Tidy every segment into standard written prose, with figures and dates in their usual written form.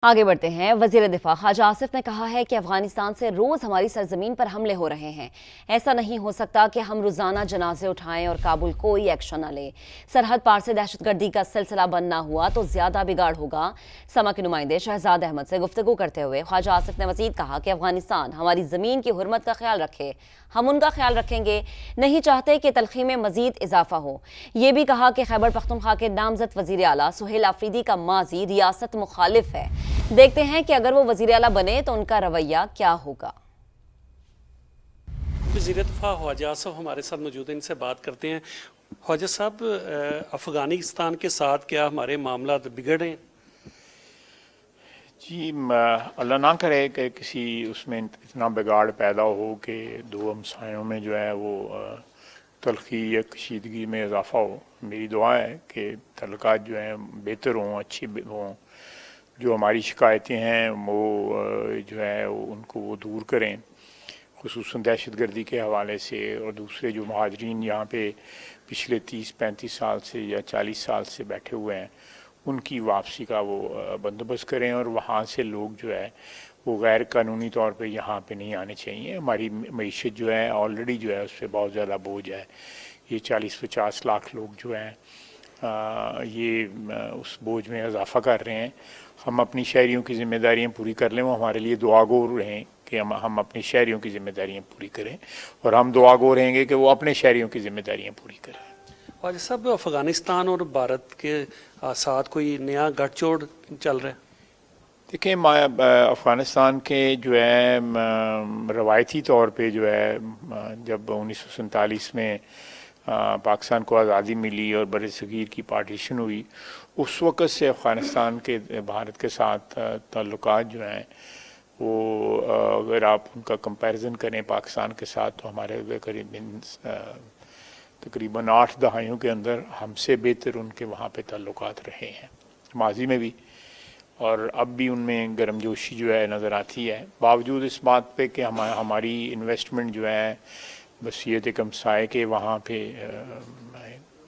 آگے بڑھتے ہیں۔ وزیر دفاع خواجہ آصف نے کہا ہے کہ افغانستان سے روز ہماری سرزمین پر حملے ہو رہے ہیں۔ ایسا نہیں ہو سکتا کہ ہم روزانہ جنازے اٹھائیں اور کابل کوئی ایکشن نہ لے۔ سرحد پار سے دہشت گردی کا سلسلہ بند نہ ہوا تو زیادہ بگاڑ ہوگا۔ سما کے نمائندے شہزاد احمد سے گفتگو کرتے ہوئے خواجہ آصف نے مزید کہا کہ افغانستان ہماری زمین کی حرمت کا خیال رکھے، ہم ان کا خیال رکھیں گے، نہیں چاہتے کہ تلخی میں مزید اضافہ ہو۔ یہ بھی کہا کہ خیبر پختونخوا کے نامزد وزیر اعلیٰ سہیل آفریدی کا ماضی ریاست مخالف ہے۔ دیکھتے ہیں کہ اگر وہ وزیر اعلیٰ بنے تو ان کا رویہ کیا ہوگا۔ وزیر دفاع خواجہ آصف ہمارے ساتھ موجود ہیں، ان سے بات کرتے ہیں۔ خواجہ صاحب، افغانستان کے ساتھ کیا ہمارے معاملات بگڑے ہیں؟ جی، اللہ نہ کرے کہ کسی اس میں اتنا بگاڑ پیدا ہو کہ دو ہمسایوں میں جو ہے وہ تلخی یا کشیدگی میں اضافہ ہو۔ میری دعا ہے کہ تعلقات جو ہیں بہتر ہوں، اچھی ہوں، جو ہماری شکایتیں ہیں وہ جو ہے ان کو وہ دور کریں، خصوصاً دہشت گردی کے حوالے سے، اور دوسرے جو مہاجرین یہاں پہ پچھلے 30-35 سال سے یا 40 سال سے بیٹھے ہوئے ہیں ان کی واپسی کا وہ بندوبست کریں، اور وہاں سے لوگ جو ہے وہ غیر قانونی طور پہ یہاں پہ نہیں آنے چاہیے۔ ہماری معیشت جو ہے آلریڈی جو ہے اس پہ بہت زیادہ بوجھ ہے۔ یہ 40-50 لاکھ لوگ جو ہیں یہ اس بوجھ میں اضافہ کر رہے ہیں۔ ہم اپنی شہریوں کی ذمہ داریاں پوری کر لیں، وہ ہمارے لیے دعا گو رہیں کہ ہم اپنی شہریوں کی ذمہ داریاں پوری کریں، اور ہم دعا گو رہیں گے کہ وہ اپنے شہریوں کی ذمہ داریاں پوری کریں۔ خواجہ صاحب، افغانستان اور بھارت کے ساتھ کوئی نیا گٹھ جوڑ چل رہا ہے؟ دیکھیں، افغانستان کے جو ہے روایتی طور پہ جو ہے جب 1947 میں پاکستان کو آزادی ملی اور بر صغیر کی پارٹیشن ہوئی، اس وقت سے افغانستان کے بھارت کے ساتھ تعلقات جو ہیں وہ اگر آپ ان کا کمپیریزن کریں پاکستان کے ساتھ تو ہمارے تقریباً 8 دہائیوں کے اندر ہم سے بہتر ان کے وہاں پہ تعلقات رہے ہیں، ماضی میں بھی، اور اب بھی ان میں گرم جوشی جو ہے نظر آتی ہے، باوجود اس بات پہ کہ ہماری انویسٹمنٹ جو ہے بصیت ہمسائے کے وہاں پہ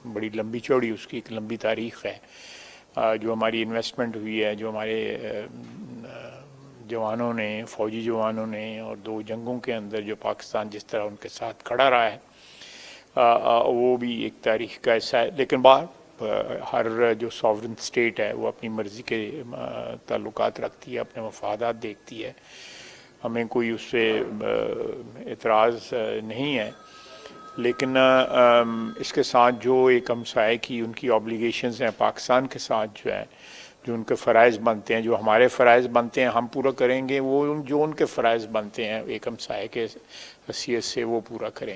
بڑی لمبی چوڑی اس کی ایک لمبی تاریخ ہے۔ جو ہماری انویسٹمنٹ ہوئی ہے، جو ہمارے جوانوں نے، فوجی جوانوں نے، اور 2 جنگوں کے اندر جو پاکستان جس طرح ان کے ساتھ کھڑا رہا ہے، وہ بھی ایک تاریخ کا حصہ ہے۔ لیکن ہر جو ساورن اسٹیٹ ہے وہ اپنی مرضی کے تعلقات رکھتی ہے، اپنے مفادات دیکھتی ہے، ہمیں کوئی اس سے اعتراض نہیں ہے۔ لیکن اس کے ساتھ جو ایک ہمسائے کی ان کی آبلیگیشنز ہیں پاکستان کے ساتھ جو ہے، جو ان کے فرائض بنتے ہیں، جو ہمارے فرائض بنتے ہیں ہم پورا کریں گے، وہ جو ان کے فرائض بنتے ہیں ایک ہمسائے کے حیثیت سے وہ پورا کریں۔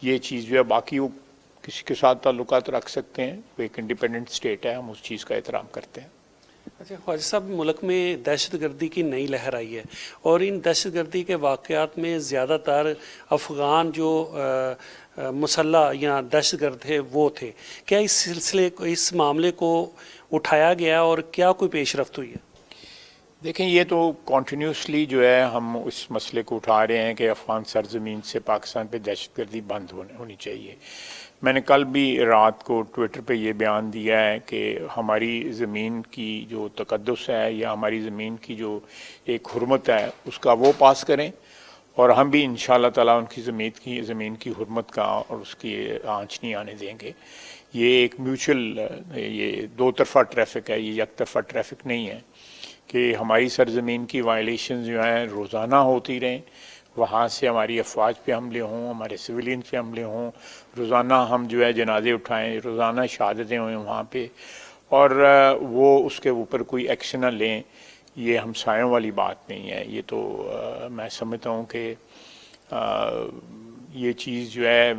یہ چیز جو ہے، باقی وہ کسی کے ساتھ تعلقات رکھ سکتے ہیں، وہ ایک انڈیپینڈنٹ اسٹیٹ ہے، ہم اس چیز کا احترام کرتے ہیں۔ اچھا خواجہ صاحب، ملک میں دہشت گردی کی نئی لہر آئی ہے، اور ان دہشت گردی کے واقعات میں زیادہ تر افغان جو مسلح یا دہشت گرد تھے وہ تھے۔ کیا اس معاملے کو اٹھایا گیا اور کیا کوئی پیش رفت ہوئی ہے؟ دیکھیں، یہ تو کنٹینیوسلی جو ہے ہم اس مسئلے کو اٹھا رہے ہیں کہ افغان سرزمین سے پاکستان پہ دہشت گردی بند ہونی چاہیے۔ میں نے کل بھی رات کو ٹویٹر پہ یہ بیان دیا ہے کہ ہماری زمین کی جو تقدس ہے یا ہماری زمین کی جو ایک حرمت ہے اس کا وہ پاس کریں، اور ہم بھی انشاءاللہ تعالیٰ ان کی زمین کی حرمت کا اور اس کی آنچ نہیں آنے دیں گے۔ یہ ایک میوچل، یہ 2 طرفہ ٹریفک ہے، یہ یک طرفہ ٹریفک نہیں ہے کہ ہماری سرزمین کی وائلیشنز جو ہیں روزانہ ہوتی رہیں، وہاں سے ہماری افواج پہ حملے ہوں، ہمارے سویلین پہ حملے ہوں، روزانہ ہم جو ہے جنازے اٹھائیں، روزانہ شہادتیں ہوئیں وہاں پہ، اور وہ اس کے اوپر کوئی ایکشن نہ لیں۔ یہ ہمسایوں والی بات نہیں ہے۔ یہ تو میں سمجھتا ہوں کہ یہ چیز جو ہے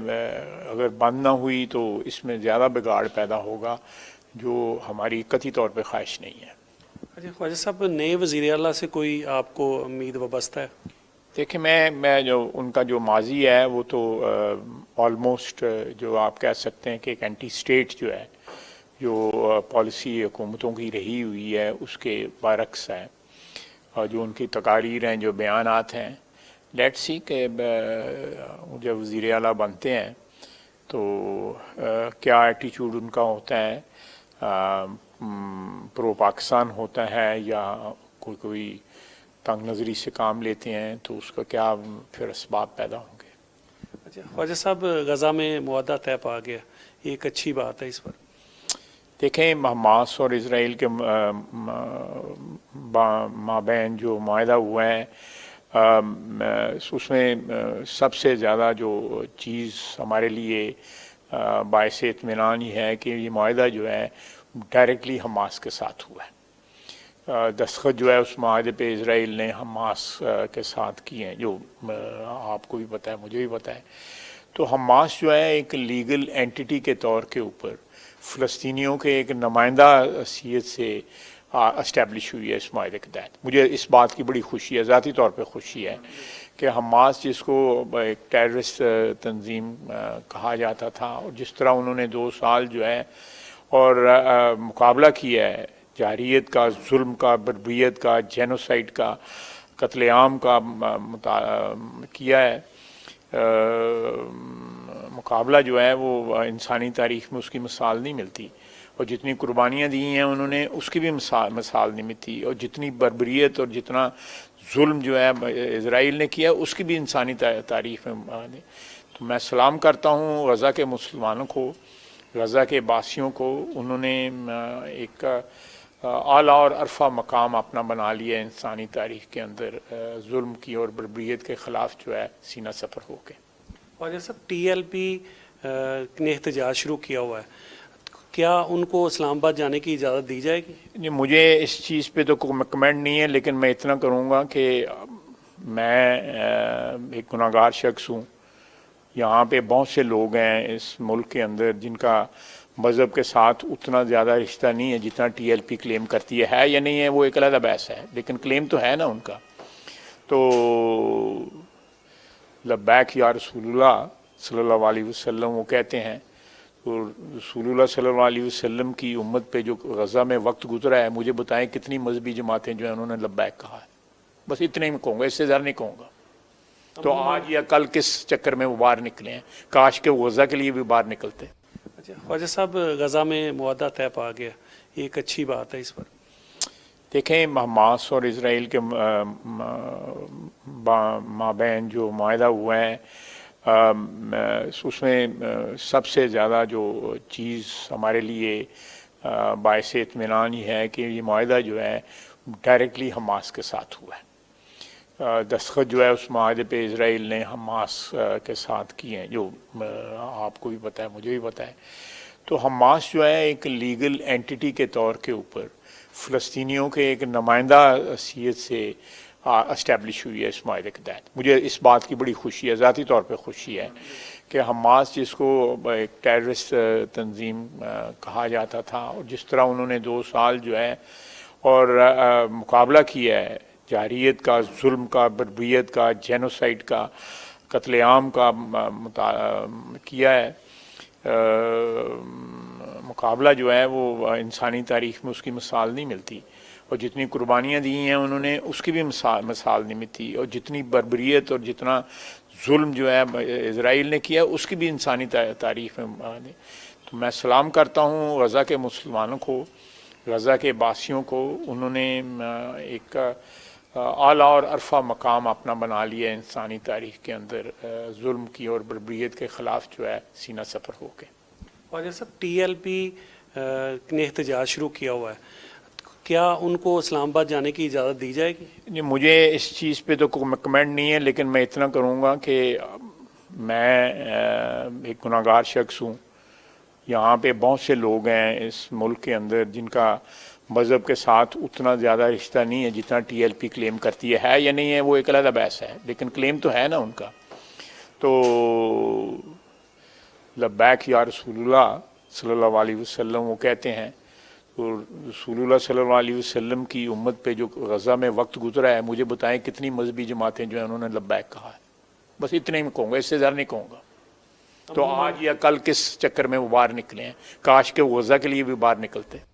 اگر بند نہ ہوئی تو اس میں زیادہ بگاڑ پیدا ہوگا، جو ہماری قطعی طور پہ خواہش نہیں ہے۔ اچھا خواجہ صاحب، نئے وزیر اعلیٰ سے کوئی آپ کو امید وابستہ ہے؟ دیکھیں، میں جو ان کا جو ماضی ہے وہ تو آلموسٹ جو آپ کہہ سکتے ہیں کہ ایک اینٹی اسٹیٹ جو ہے، جو پالیسی حکومتوں کی رہی ہوئی ہے اس کے برعکس ہے، اور جو ان کی تقاریر ہیں، جو بیانات ہیں، لیٹس سی کہ جب وزیر اعلیٰ بنتے ہیں تو کیا ایٹیچیوڈ ان کا ہوتا ہے، پرو پاکستان ہوتا ہے یا کوئی تنگ نظری سے کام لیتے ہیں تو اس کا کیا پھر اسباب پیدا ہوں گے۔ اچھا خواجہ صاحب، غزہ میں معاہدہ طے پا گیا، یہ ایک اچھی بات ہے۔ اس پر دیکھیں، حماس اور اسرائیل کے مابین جو معاہدہ ہوا ہے اس میں سب سے زیادہ جو چیز ہمارے لیے باعث اطمینان یہ ہے کہ یہ معاہدہ جو ہے ڈائریکٹلی حماس کے ساتھ ہوا ہے۔ دستخط جو ہے اس معاہدے پہ اسرائیل نے حماس کے ساتھ کیے ہیں، جو آپ کو بھی پتہ ہے، مجھے بھی پتہ ہے۔ تو حماس جو ہے ایک لیگل اینٹیٹی کے طور کے اوپر فلسطینیوں کے ایک نمائندہ حیثیت سے اسٹیبلش ہوئی ہے اس معاہدے کے تحت۔ مجھے اس بات کی بڑی خوشی ہے، ذاتی طور پہ خوشی ہے کہ حماس، جس کو ایک ٹیررسٹ تنظیم کہا جاتا تھا، اور جس طرح انہوں نے 2 سال جو ہے اور مقابلہ کیا ہے جارحیت کا، ظلم کا، بربریت کا، جینوسائیڈ کا، قتل عام کا کیا ہے، مقابلہ جو ہے وہ انسانی تاریخ میں اس کی مثال نہیں ملتی، اور جتنی قربانیاں دی ہیں انہوں نے اس کی بھی مثال نہیں ملتی، اور جتنی بربریت اور جتنا ظلم جو ہے اسرائیل نے کیا اس کی بھی انسانی تاریخ میں۔ تو میں سلام کرتا ہوں غزہ کے مسلمانوں کو، غزہ کے باسیوں کو۔ انہوں نے ایک اعلیٰ اور عرفہ مقام اپنا بنا لیا انسانی تاریخ کے اندر، ظلم کی اور بربریت کے خلاف جو ہے سینہ سفر ہو کے۔ خواجہ صاحب، ٹی ایل پی نے احتجاج شروع کیا ہوا ہے، کیا ان کو اسلام آباد جانے کی اجازت دی جائے گی؟ نہیں، مجھے اس چیز پہ تو کوئی کمنٹ نہیں ہے، لیکن میں اتنا کروں گا کہ میں ایک گناہ گار شخص ہوں۔ یہاں پہ بہت سے لوگ ہیں اس ملک کے اندر جن کا مذہب کے ساتھ اتنا زیادہ رشتہ نہیں ہے جتنا ٹی ایل پی کلیم کرتی ہے یا نہیں ہے وہ ایک علیحدہ بحث ہے، لیکن کلیم تو ہے نا ان کا۔ تو لبیک یا رسول اللہ صلی اللہ علیہ وسلم وہ کہتے ہیں، تو رسول اللہ صلی اللہ علیہ وسلم کی امت پہ جو غزہ میں وقت گزرا ہے، مجھے بتائیں کتنی مذہبی جماعتیں جو ہیں انہوں نے لبیک کہا ہے۔ بس اتنے ہی کہوں گا، اس سے زیادہ نہیں کہوں گا۔ تو آج یا کل کس چکر میں وہ باہر نکلے ہیں، کاش کہ وہ غزہ کے لیے بھی باہر نکلتے۔ اچھا خواجہ صاحب، غزہ میں معاہدہ طے پا گیا، یہ ایک اچھی بات ہے۔ اس پر دیکھیں، حماس اور اسرائیل کے مابین جو معاہدہ ہوا ہے اس میں سب سے زیادہ جو چیز ہمارے لیے باعث اطمینان یہ ہے کہ یہ معاہدہ جو ہے ڈائریکٹلی حماس کے ساتھ ہوا ہے۔ دستخط جو ہے اس معاہدے پہ اسرائیل نے حماس کے ساتھ کیے ہیں، جو آپ کو بھی پتہ ہے، مجھے بھی پتہ ہے۔ تو حماس جو ہے ایک لیگل اینٹیٹی کے طور کے اوپر فلسطینیوں کے ایک نمائندہ حیثیت سے اسٹیبلش ہوئی ہے اس معاہدے کے تحت۔ مجھے اس بات کی بڑی خوشی ہے، ذاتی طور پہ خوشی ہے کہ حماس، جس کو ایک ٹیررسٹ تنظیم کہا جاتا تھا، اور جس طرح انہوں نے 2 سال جو ہے اور مقابلہ کیا ہے جارحیت کا، ظلم کا، بربریت کا، جینوسائیڈ کا، قتل عام کا کیا ہے، مقابلہ جو ہے وہ انسانی تاریخ میں اس کی مثال نہیں ملتی، اور جتنی قربانیاں دی ہیں انہوں نے اس کی بھی مثال نہیں ملتی، اور جتنی بربریت اور جتنا ظلم جو ہے اسرائیل نے کیا اس کی بھی انسانی تاریخ میں۔ تو میں سلام کرتا ہوں غزہ کے مسلمانوں کو، غزہ کے باسیوں کو۔ انہوں نے ایک اعلیٰ اور عرفہ مقام اپنا بنا لیا انسانی تاریخ کے اندر، ظلم کی اور بربریت کے خلاف جو ہے سینہ سفر ہو کے۔ خواجہ صاحب، ٹی ایل پی نے احتجاج شروع کیا ہوا ہے، کیا ان کو اسلام آباد جانے کی اجازت دی جائے گی؟ نہیں، مجھے اس چیز پہ تو کوئی کمنٹ نہیں ہے، لیکن میں اتنا کروں گا کہ میں ایک گناہ گار شخص ہوں۔ یہاں پہ بہت سے لوگ ہیں اس ملک کے اندر جن کا مذہب کے ساتھ اتنا زیادہ رشتہ نہیں ہے جتنا ٹی ایل پی کلیم کرتی ہے یا نہیں ہے وہ ایک علیحدہ بحث ہے، لیکن کلیم تو ہے نا ان کا۔ تو لبیک یا رسول اللہ صلی اللہ علیہ وسلم وہ کہتے ہیں، تو رسول اللہ صلی اللہ علیہ وسلم کی امت پہ جو غزہ میں وقت گزرا ہے، مجھے بتائیں کتنی مذہبی جماعتیں جو ہیں انہوں نے لبیک کہا ہے۔ بس اتنے ہی کہوں گا، اس سے زیادہ نہیں کہوں گا۔ تو آج یا کل کس چکر میں وہ باہر نکلے ہیں، کاش کہ وہ غزہ کے لیے بھی باہر نکلتے۔